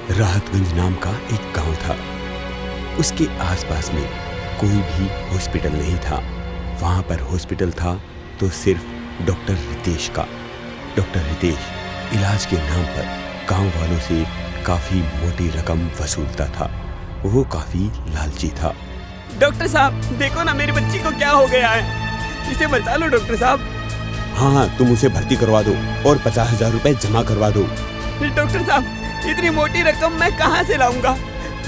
राहतगंज नाम का एक गांव था। उसके आसपास में कोई भी हॉस्पिटल नहीं था। वहां पर हॉस्पिटल था तो सिर्फ डॉक्टर रितेश का। डॉक्टर रितेश इलाज के नाम पर गांव वालों से काफी मोटी रकम वसूलता था। वो काफी लालची था। डॉक्टर साहब देखो ना, मेरी बच्ची को क्या हो गया है, इसे बचा लो डॉक्टर साहब। हाँ, तुम उसे भर्ती करवा दो और 50,000 रुपए जमा करवा दो। डॉक्टर साहब इतनी मोटी रकम मैं कहाँ से लाऊंगा,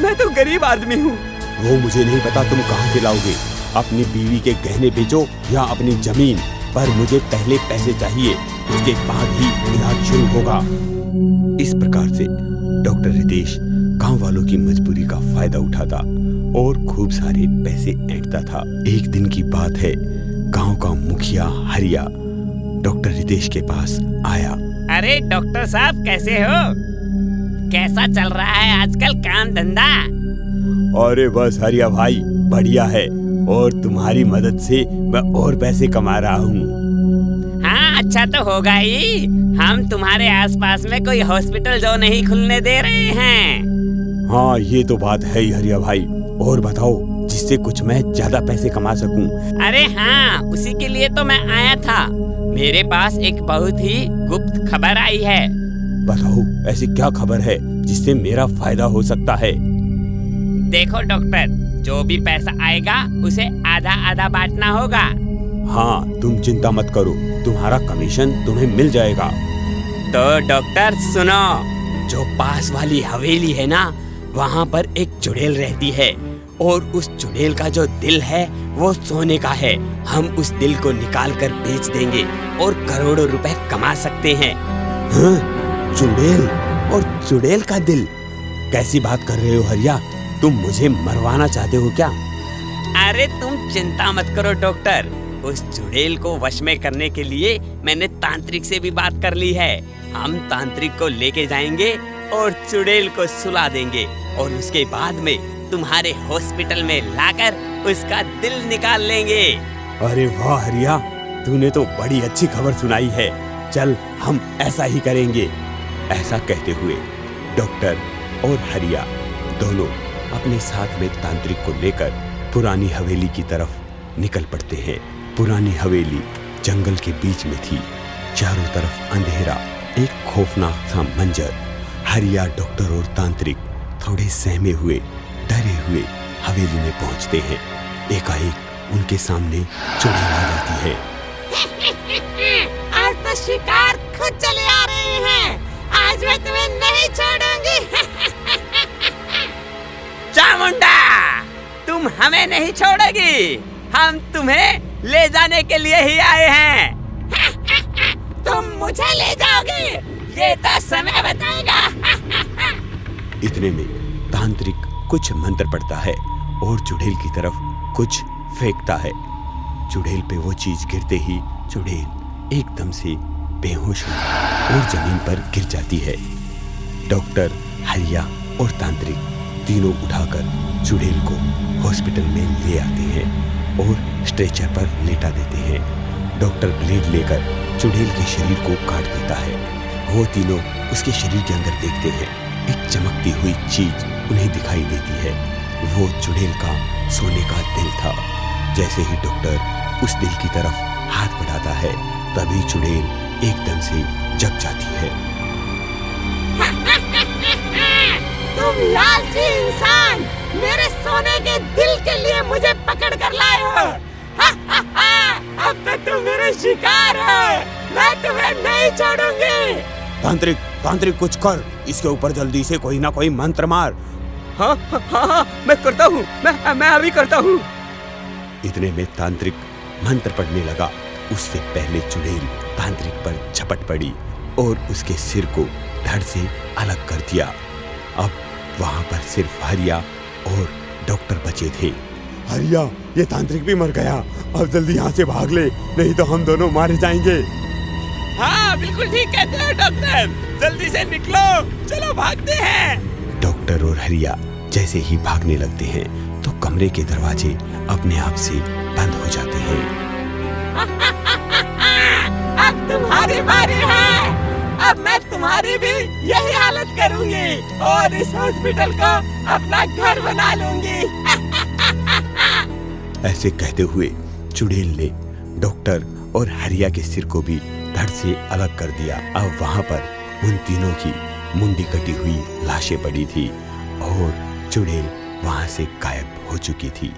मैं तो गरीब आदमी हूँ। वो मुझे नहीं पता तुम कहाँ से लाओगे। अपनी बीवी के गहने बेचो या अपनी जमीन, पर मुझे पहले पैसे चाहिए, उसके बाद ही इलाज शुरू होगा। इस प्रकार से डॉक्टर रितेश गांव वालों की मजबूरी का फायदा उठाता और खूब सारे पैसे ऐंठता था। एक दिन की बात है, गांव का मुखिया हरिया डॉक्टर रितेश के पास आया। अरे डॉक्टर साहब कैसे हो, कैसा चल रहा है आजकल काम धंधा? अरे बस हरिया भाई बढ़िया है, और तुम्हारी मदद से मैं और पैसे कमा रहा हूँ। हाँ अच्छा तो होगा ही, हम तुम्हारे आसपास में कोई हॉस्पिटल जो नहीं खुलने दे रहे हैं। हाँ ये तो बात है ही हरिया भाई, और बताओ जिससे कुछ मैं ज्यादा पैसे कमा सकूं। अरे हाँ, उसी के लिए तो मैं आया था। मेरे पास एक बहुत ही गुप्त खबर आई है। बताओ ऐसी क्या खबर है जिससे मेरा फायदा हो सकता है? देखो डॉक्टर, जो भी पैसा आएगा उसे आधा आधा बांटना होगा। हाँ तुम चिंता मत करो, तुम्हारा कमीशन तुम्हें मिल जाएगा। तो डॉक्टर सुनो, जो पास वाली हवेली है ना, वहाँ पर एक चुड़ैल रहती है, और उस चुड़ैल का जो दिल है वो सोने का है। हम उस दिल को निकाल कर बेच देंगे और करोड़ों रुपए कमा सकते हैं। हाँ? चुड़ैल और चुड़ैल का दिल? कैसी बात कर रहे हो हरिया, तुम मुझे मरवाना चाहते हो क्या? अरे तुम चिंता मत करो डॉक्टर, उस चुड़ैल को वश में करने के लिए मैंने तांत्रिक से भी बात कर ली है। हम तांत्रिक को लेके जाएंगे और चुड़ैल को सुला देंगे, और उसके बाद में तुम्हारे हॉस्पिटल में लाकर उसका दिल निकाल लेंगे। अरे वाह हरिया, तूने तो बड़ी अच्छी खबर सुनाई है। चल हम ऐसा ही करेंगे। ऐसा कहते हुए डॉक्टर और हरिया दोनों अपने साथ में तांत्रिक को लेकर पुरानी हवेली की तरफ निकल पड़ते हैं। पुरानी हवेली जंगल के बीच में थी, चारों तरफ अंधेरा, एक खौफनाक सा मंजर। हरिया, डॉक्टर और तांत्रिक थोड़े सहमे हुए, डरे हुए हवेली में पहुंचते हैं। एकाएक उनके सामने चुड़ैल आ जाती है। आज तो शिकार खुद चले आ रहे हैं, आज मैं तुम्हें नहीं छोड़ूंगी। चामुंडा, तुम हमें नहीं छोड़ोगी, हम तुम्हें ले जाने के लिए ही आए हैं। तुम मुझे ले जाओगे, ये तो समय बताएगा। इतने में तांत्रिक कुछ मंत्र पढ़ता है और चुड़ैल की तरफ कुछ फेंकता है। चुड़ैल पे वो चीज गिरते ही चुड़ैल एकदम से बेहोश हो और जमीन पर गिर जाती है। डॉक्टर, हरिया और तांत्रिक तीनों उठाकर चुड़ैल को हॉस्पिटल में ले आते हैं और स्ट्रेचर पर लेटा देते हैं। डॉक्टर ब्लेड लेकर चुड़ैल के शरीर को काट देता है। वो तीनों उसके शरीर के अंदर देखते हैं। एक चमकती हुई चीज उन्हें दिखाई देती है। वो चुड़ैल का सोने का दिल था। जैसे ही डॉक्टर उस दिल की तरफ हाथ बढ़ाता है, तभी चुड़ैल एकदम से जग जाती है। तुम लालची इंसान, मेरे सोने के दिल के लिए मुझे पकड़ कर लाए हो। अब तो तुम मेरे शिकार हो, मैं तुम्हें नहीं छोड़ूंगी। तांत्रिक, तांत्रिक कुछ कर, इसके ऊपर जल्दी से कोई ना कोई मंत्र मार। हाँ हाँ हाँ, मैं करता हूँ, मैं अभी करता हूँ। इतने में तांत्रिक मंत्र पढ़ने लगा। उससे पहले चुड़ैल तांत्रिक पर झपट पड़ी और उसके सिर को धड़ से अलग कर दिया। अब वहां पर सिर्फ हरिया और डॉक्टर बचे थे। हरिया, ये तांत्रिक भी मर गया, अब जल्दी यहाँ से भाग ले, नहीं तो हम दोनों मारे जाएंगे। हाँ बिल्कुल ठीक कहते हो डॉक्टर, जल्दी से निकलो, चलो भागते हैं। डॉक्टर और हरिया जैसे ही भागने लगते हैं तो कमरे के दरवाजे अपने आप से बंद हो जाते हैं। अब तुम्हारी बारी है, अब मैं तुम्हारी भी यही हालत कर करूंगी और इस हॉस्पिटल को अपना घर बना लूंगी। ऐसे कहते हुए चुड़ैल ने डॉक्टर और हरिया के सिर को भी धड़ से अलग कर दिया। अब वहां पर उन तीनों की मुंडी कटी हुई लाशें पड़ी थी और चुड़ैल वहां से गायब हो चुकी थी।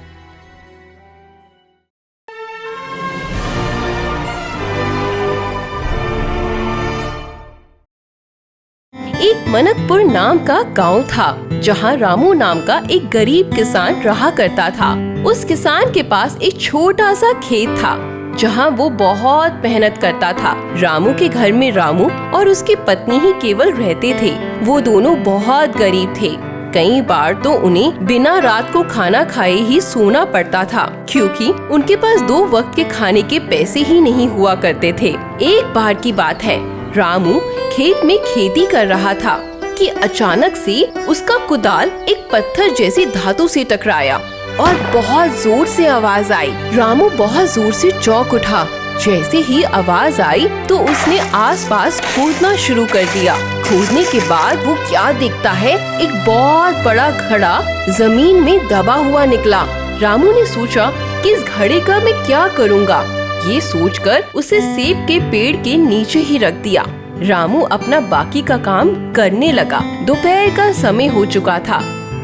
एक मनकपुर नाम का गांव था जहां रामू नाम का एक गरीब किसान रहा करता था। उस किसान के पास एक छोटा सा खेत था जहां वो बहुत मेहनत करता था। रामू के घर में रामू और उसकी पत्नी ही केवल रहते थे। वो दोनों बहुत गरीब थे। कई बार तो उन्हें बिना रात को खाना खाए ही सोना पड़ता था क्योंकि उनके पास 2 वक्त के खाने के पैसे ही नहीं हुआ करते थे। एक बार की बात है, रामू खेत में खेती कर रहा था कि अचानक से उसका कुदाल एक पत्थर जैसी धातु से टकराया और बहुत जोर से आवाज आई। रामू बहुत जोर से चौंक उठा। जैसे ही आवाज आई तो उसने आसपास खोदना शुरू कर दिया। खोदने के बाद वो क्या देखता है, एक बहुत बड़ा घड़ा जमीन में दबा हुआ निकला। रामू ने सोचा कि इस घड़े का मैं क्या करूँगा। ये सोचकर उसे सेब के पेड़ के नीचे ही रख दिया। रामू अपना बाकी का काम करने लगा। दोपहर का समय हो चुका था।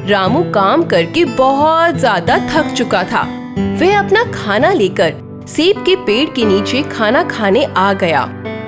रामू काम करके बहुत ज्यादा थक चुका था। वह अपना खाना लेकर सेब के पेड़ के नीचे खाना खाने आ गया।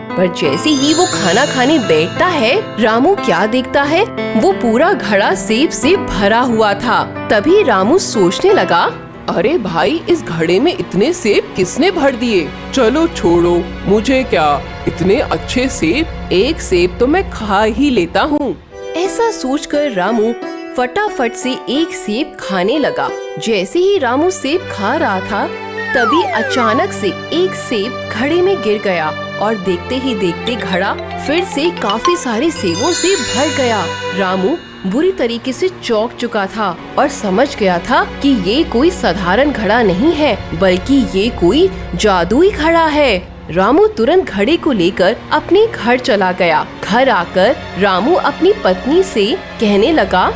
पर जैसे ही वो खाना खाने बैठता है, रामू क्या देखता है, वो पूरा घड़ा सेब से भरा हुआ था। तभी रामू सोचने लगा, अरे भाई, इस घड़े में इतने सेब किसने भर दिए? चलो छोड़ो, मुझे क्या, इतने अच्छे सेब, एक सेब तो मैं खा ही लेता हूँ। ऐसा सोचकर रामू फटाफट से एक सेब खाने लगा। जैसे ही रामू सेब खा रहा था, तभी अचानक से एक सेब घड़े में गिर गया और देखते ही देखते घड़ा फिर से काफी सारे सेबों से भर गया। रामू बुरी तरीके से चौंक चुका था और समझ गया था कि ये कोई साधारण घड़ा नहीं है, बल्कि ये कोई जादुई घड़ा है। रामू तुरंत घड़े को लेकर अपने घर चला गया। घर आकर रामू अपनी पत्नी से कहने लगा,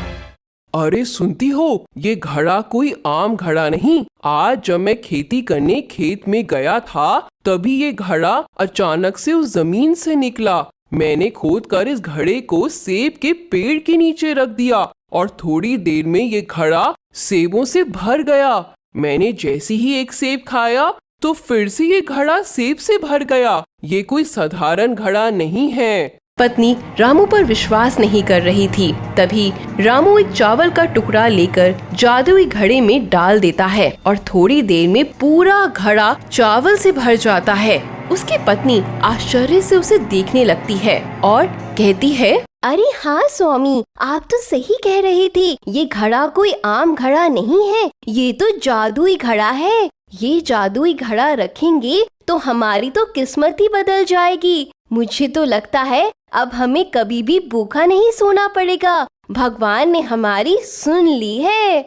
अरे सुनती हो, ये घड़ा कोई आम घड़ा नहीं। आज जब मैं खेती करने खेत में गया था, तभी ये घड़ा अचानक से उस जमीन से निकला। मैंने खोद कर इस घड़े को सेब के पेड़ के नीचे रख दिया और थोड़ी देर में ये घड़ा सेबों से भर गया। मैंने जैसे ही एक सेब खाया तो फिर से ये घड़ा सेब से भर गया। ये कोई साधारण घड़ा नहीं है। पत्नी रामू पर विश्वास नहीं कर रही थी। तभी रामू एक चावल का टुकड़ा लेकर जादुई घड़े में डाल देता है और थोड़ी देर में पूरा घड़ा चावल से भर जाता है। उसकी पत्नी आश्चर्य से उसे देखने लगती है और कहती है, अरे हाँ स्वामी, आप तो सही कह रहे थे। ये घड़ा कोई आम घड़ा नहीं है, ये तो जादुई घड़ा है। ये जादुई घड़ा रखेंगे तो हमारी तो किस्मत ही बदल जाएगी। मुझे तो लगता है अब हमें कभी भी भूखा नहीं सोना पड़ेगा। भगवान ने हमारी सुन ली है।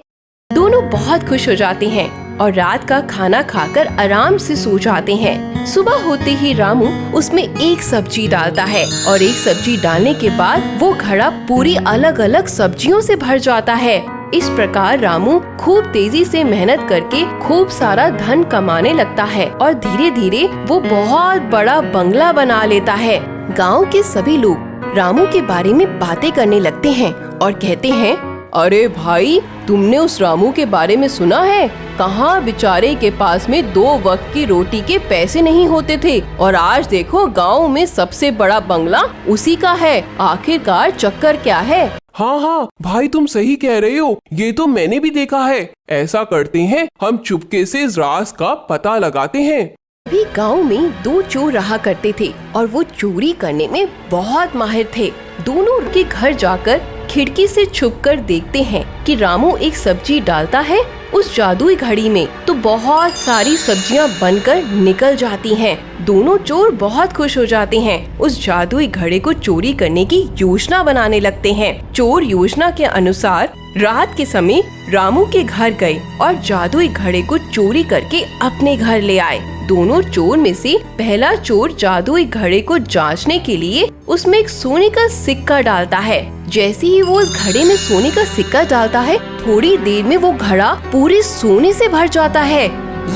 दोनों बहुत खुश हो जाते हैं और रात का खाना खाकर आराम से सो जाते हैं। सुबह होते ही रामू उसमें एक सब्जी डालता है और एक सब्जी डालने के बाद वो घड़ा पूरी अलग अलग सब्जियों से भर जाता है। इस प्रकार रामू खूब तेजी से मेहनत करके खूब सारा धन कमाने लगता है और धीरे धीरे वो बहुत बड़ा बंगला बना लेता है। गांव के सभी लोग रामू के बारे में बातें करने लगते हैं और कहते हैं, अरे भाई, तुमने उस रामू के बारे में सुना है? कहाँ बेचारे के पास में 2 वक्त की रोटी के पैसे नहीं होते थे और आज देखो गांव में सबसे बड़ा बंगला उसी का है। आखिरकार चक्कर क्या है? हाँ हाँ भाई, तुम सही कह रहे हो। ये तो मैंने भी देखा है। ऐसा करते हैं, हम चुपके से इस राज का पता लगाते हैं। अभी गांव में 2 चोर रहा करते थे और वो चोरी करने में बहुत माहिर थे। दोनों के घर जाकर खिड़की से छुपकर देखते हैं कि रामू एक सब्जी डालता है उस जादुई घड़ी में, तो बहुत सारी सब्जियां बनकर निकल जाती हैं। दोनों चोर बहुत खुश हो जाते हैं। उस जादुई घड़े को चोरी करने की योजना बनाने लगते हैं। चोर योजना के अनुसार रात के समय रामू के घर गए और जादुई घड़े को चोरी करके अपने घर ले आए। दोनों चोर में से पहला चोर जादुई घड़े को जांचने के लिए उसमें एक सोने का सिक्का डालता है। जैसे ही वो उस घड़े में सोने का सिक्का डालता है, थोड़ी देर में वो घड़ा पूरे सोने से भर जाता है।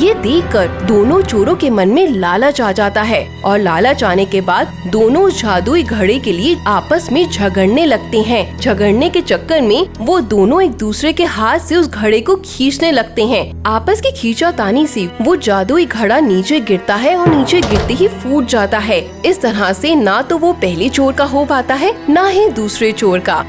ये देखकर दोनों चोरों के मन में लालच आ जाता है और लालच आने के बाद दोनों उस जादुई घड़े के लिए आपस में झगड़ने लगते हैं। झगड़ने के चक्कर में वो दोनों एक दूसरे के हाथ से उस घड़े को खींचने लगते हैं। आपस की खींचातानी से वो जादुई घड़ा नीचे गिरता है और नीचे गिरते ही फूट जाता है। इस तरह से ना तो वो पहले चोर का हो पाता है, ना ही दूसरे चोर का।